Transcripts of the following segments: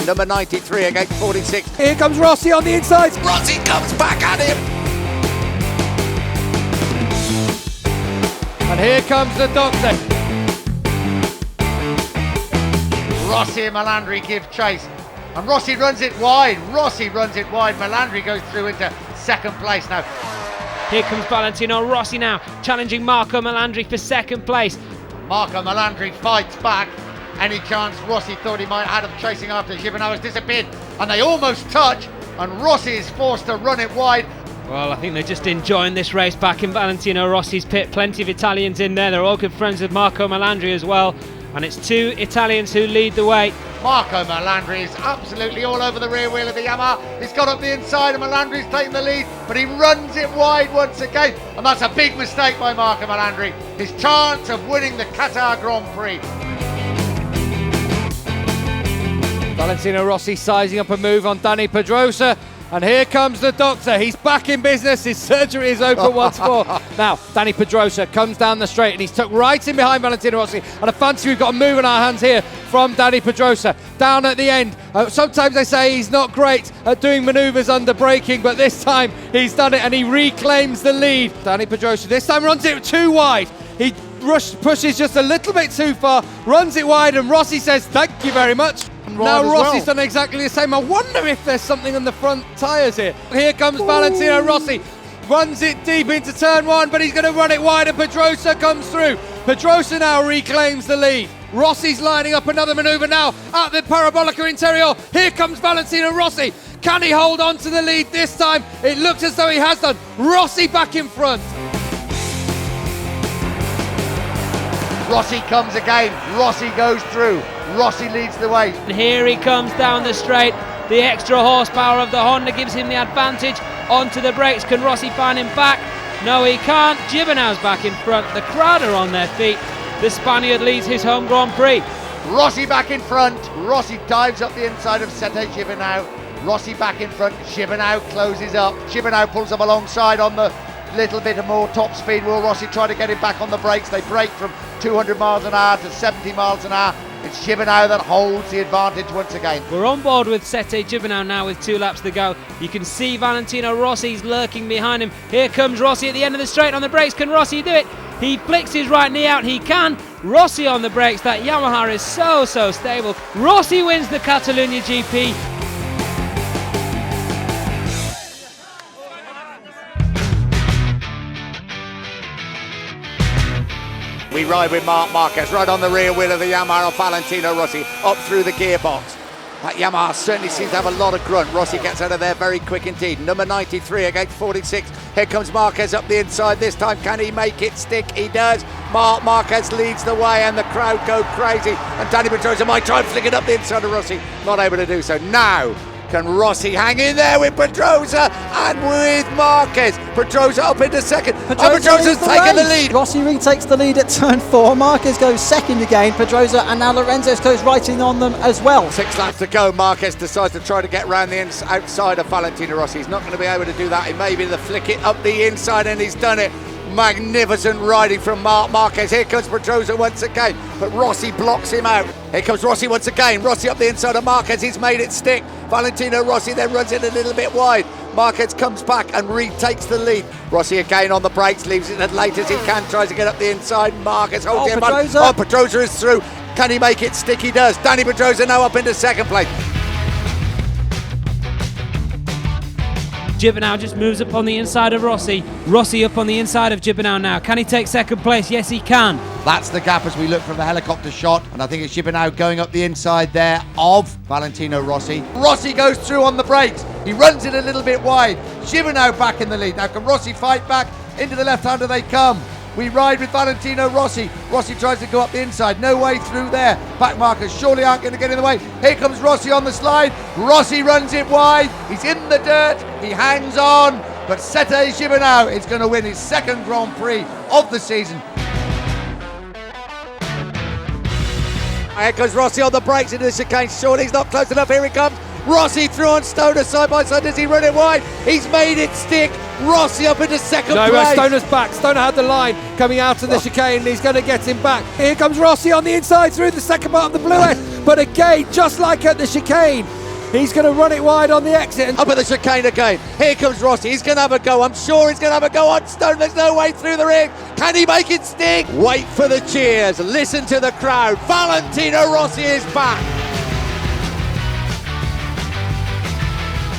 Number 93 against 46. Here comes Rossi on the inside. Rossi comes back at him. And here comes the doctor. Rossi and Melandri give chase. And Rossi runs it wide. Melandri goes through into second place now. Here comes Valentino Rossi now, challenging Marco Melandri for second place. Marco Melandri fights back. Any chance Rossi thought he might have had him chasing after Giovinazzo has disappeared. And they almost touch. And Rossi is forced to run it wide. Well, I think they're just enjoying this race back in Valentino Rossi's pit. Plenty of Italians in there. They're all good friends with Marco Melandri as well. And it's two Italians who lead the way. Marco Melandri is absolutely all over the rear wheel of the Yamaha. He's got up the inside and Melandri's taking the lead, but he runs it wide once again. And that's a big mistake by Marco Melandri. His chance of winning the Qatar Grand Prix. Valentino Rossi sizing up a move on Dani Pedrosa. And here comes the doctor. He's back in business. His surgery is open once more. Now, Dani Pedrosa comes down the straight and he's tucked right in behind Valentino Rossi. And I fancy we've got a move in our hands here from Dani Pedrosa. Down at the end. Sometimes they say he's not great at doing manoeuvres under braking, but this time he's done it and he reclaims the lead. Dani Pedrosa this time runs it too wide. He pushes just a little bit too far, runs it wide, and Rossi says, "Thank you very much." Now Rossi's done exactly the same. I wonder if there's something on the front tyres here. Here comes Valentino Rossi. Runs it deep into turn one, but he's going to run it wide and Pedrosa comes through. Pedrosa now reclaims the lead. Rossi's lining up another manoeuvre now at the Parabolica Interior. Here comes Valentino Rossi. Can he hold on to the lead this time? It looks as though he has done. Rossi back in front. Rossi comes again. Rossi goes through. Rossi leads the way. And here he comes down the straight. The extra horsepower of the Honda gives him the advantage onto the brakes. Can Rossi find him back? No, he can't. Giovinazzo's back in front. The crowd are on their feet. The Spaniard leads his home Grand Prix. Rossi back in front. Rossi dives up the inside of Sete Giovinazzo. Rossi back in front. Giovinazzo closes up. Giovinazzo pulls him alongside on the little bit of more top speed. Will Rossi try to get him back on the brakes? They brake from 200 miles an hour to 70 miles an hour. It's Giovinazzo that holds the advantage once again. We're on board with Sete Giovinazzo now with 2 laps to go. You can see Valentino Rossi's lurking behind him. Here comes Rossi at the end of the straight on the brakes. Can Rossi do it? He flicks his right knee out. He can. Rossi on the brakes. That Yamaha is so stable. Rossi wins the Catalunya GP. We ride with Marc Marquez right on the rear wheel of the Yamaha of Valentino Rossi, up through the gearbox. That Yamaha certainly seems to have a lot of grunt. Rossi gets out of there very quick indeed. Number 93 against 46. Here comes Marquez up the inside. This time, can he make it stick? He does. Marc Marquez leads the way and the crowd go crazy. And Dani Pedrosa might try and flick it up the inside of Rossi. Not able to do so. Now, can Rossi hang in there with Pedrosa and with Marquez? Pedrosa up into second. Pedrosa's taken the lead. Rossi retakes the lead at turn 4. Marquez goes second again. Pedrosa and now Lorenzo goes right in on them as well. 6 laps to go. Marquez decides to try to get round the outside of Valentino Rossi. He's not going to be able to do that. He may be able to flick it up the inside, and he's done it. Magnificent riding from Marc Marquez. Here comes Pedrosa once again, but Rossi blocks him out. Here comes Rossi once again. Rossi up the inside of Marquez. He's made it stick. Valentino Rossi then runs it a little bit wide. Marquez comes back and retakes the lead. Rossi again on the brakes, leaves it as late as he can, tries to get up the inside. Marquez holds him back. Oh, Pedrosa is through. Can he make it stick? He does. Dani Pedrosa now up into second place. Giovinazzo just moves up on the inside of Rossi. Rossi up on the inside of Giovinazzo now. Can he take second place? Yes, he can. That's the gap as we look from the helicopter shot, and I think it's Giovinazzo going up the inside there of Valentino Rossi. Rossi goes through on the brakes. He runs it a little bit wide. Giovinazzo back in the lead. Now can Rossi fight back? Into the left-hander they come. We ride with Valentino Rossi. Rossi tries to go up the inside. No way through there. Back markers surely aren't going to get in the way. Here comes Rossi on the slide. Rossi runs it wide. He's in the dirt. He hangs on. But Sete Giovinazzo is going to win his second Grand Prix of the season. Here comes Rossi on the brakes into the chicane. Surely he's not close enough. Here he comes. Rossi through on Stoner side by side. Does he run it wide? He's made it stick. Rossi up into second place. Stoner's back. Stoner had the line coming out of the chicane. He's going to get him back. Here comes Rossi on the inside through the second part of the blue end. but again, just like at the chicane, he's going to run it wide on the exit. Up at the chicane again. Here comes Rossi. He's going to have a go. I'm sure he's going to have a go on Stone. There's no way through the ring. Can he make it stick? Wait for the cheers. Listen to the crowd. Valentino Rossi is back.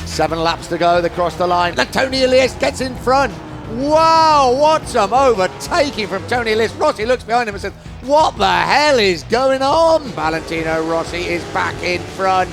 7 laps to go. They cross the line. And Tony Elias gets in front. Wow, what some overtaking from Tony Elias. Rossi looks behind him and says, what the hell is going on? Valentino Rossi is back in front.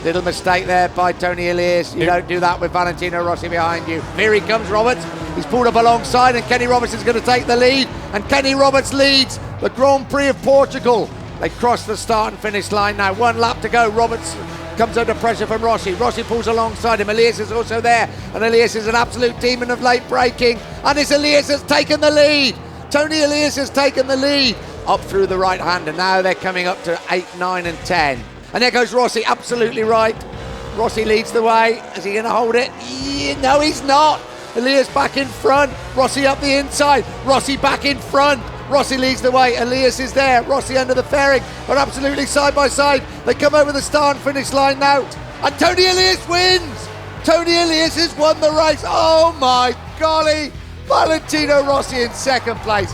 Little mistake there by Tony Elias. You don't do that with Valentino Rossi behind you. Here he comes, Roberts. He's pulled up alongside and Kenny Roberts is going to take the lead. And Kenny Roberts leads the Grand Prix of Portugal. They cross the start and finish line now. 1 lap to go. Roberts comes under pressure from Rossi. Rossi pulls alongside him. Elias is also there. And Elias is an absolute demon of late braking. And it's Elias has taken the lead. Tony Elias has taken the lead. Up through the right hand. And now they're coming up to 8, 9 and 10. And there goes Rossi, absolutely right. Rossi leads the way. Is he going to hold it? No, he's not. Elias back in front. Rossi up the inside. Rossi back in front. Rossi leads the way. Elias is there. Rossi under the fairing. But absolutely side by side. They come over the start and finish line now. And Tony Elias wins. Tony Elias has won the race. Oh my golly. Valentino Rossi in second place.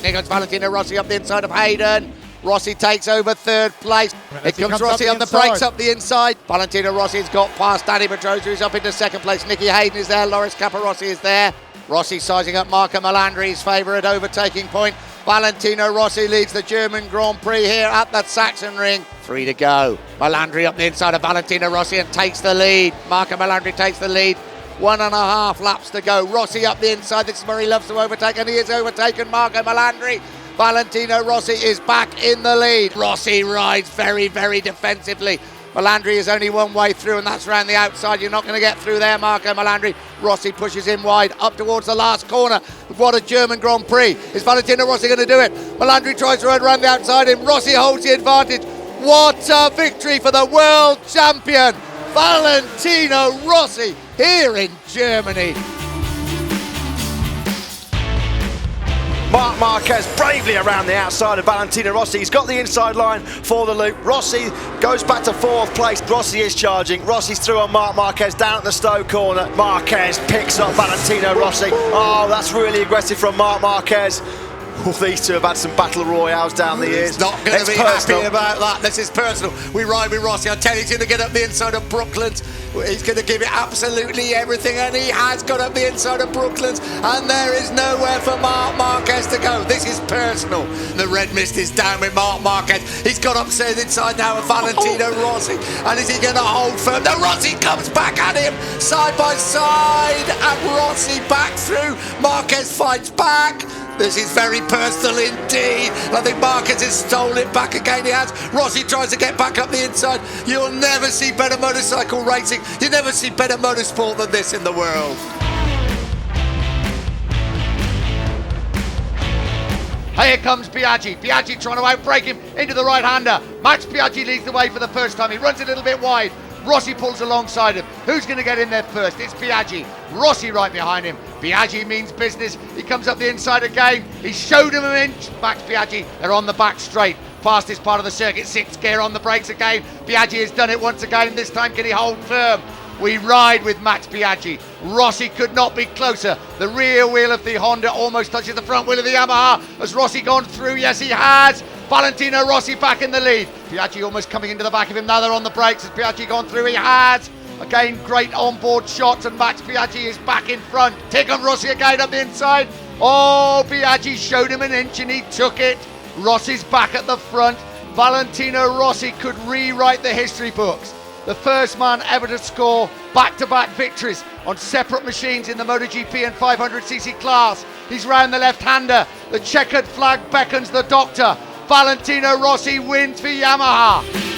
Here comes Valentino Rossi up the inside of Hayden. Rossi takes over third place. Here comes Rossi on the brakes up the inside. Valentino Rossi's got past Dani Pedrosa, who's up into second place. Nicky Hayden is there. Loris Capirossi is there. Rossi sizing up Marco Melandri's favourite overtaking point. Valentino Rossi leads the German Grand Prix here at the Saxon Ring. 3 to go. Melandri up the inside of Valentino Rossi and takes the lead. Marco Melandri takes the lead. 1.5 laps to go. Rossi up the inside. This is where he loves to overtake, and he is overtaken Marco Melandri. Valentino Rossi is back in the lead. Rossi rides very, very defensively. Melandri is only one way through, and that's around the outside. You're not going to get through there, Marco Melandri. Rossi pushes him wide up towards the last corner. What a German Grand Prix. Is Valentino Rossi going to do it? Melandri tries to run around the outside him. Rossi holds the advantage. What a victory for the world champion, Valentino Rossi, here in Germany. Marc Marquez bravely around the outside of Valentino Rossi. He's got the inside line for the loop. Rossi goes back to 4th place. Rossi is charging. Rossi's through on Marc Marquez down at the Stowe corner. Marquez picks up Valentino Rossi. Oh, that's really aggressive from Marc Marquez. Oh, these two have had some battle royales down the years. He's not going to be happy about that. This is personal. We ride with Rossi. I tell you, he's going to get up the inside of Brooklands. He's going to give it absolutely everything, and he has got up the inside of Brooklands, and there is nowhere for Marc Marquez to go. This is personal. The red mist is down with Marc Marquez. He's got upstairs inside now with Valentino Rossi, and is he going to hold firm? No, Rossi comes back at him, side by side, and Rossi back through. Marquez fights back. This is very personal indeed. I think Marquez has stolen it back again. He has. Rossi tries to get back up the inside. You'll never see better motorcycle racing. You never see better motorsport than this in the world. Here comes Biaggi. Biaggi trying to outbrake him into the right-hander. Max Biaggi leads the way for the first time. He runs a little bit wide. Rossi pulls alongside him. Who's going to get in there first? It's Biaggi. Rossi right behind him. Biaggi means business. He comes up the inside again. He showed him an inch. Max Biaggi, they're on the back straight. Fastest part of the circuit, 6th gear on the brakes again. Biaggi has done it once again. This time, can he hold firm? We ride with Max Biaggi. Rossi could not be closer. The rear wheel of the Honda almost touches the front wheel of the Yamaha. Has Rossi gone through? Yes, he has. Valentino Rossi back in the lead. Biaggi almost coming into the back of him. Now they're on the brakes. Has Biaggi gone through? He has. Again, great onboard shots, and Max Biaggi is back in front. Take on Rossi again up the inside. Oh, Biaggi showed him an inch and he took it. Rossi's back at the front. Valentino Rossi could rewrite the history books. The first man ever to score back-to-back victories on separate machines in the MotoGP and 500cc class. He's round the left-hander. The checkered flag beckons the doctor. Valentino Rossi wins for Yamaha.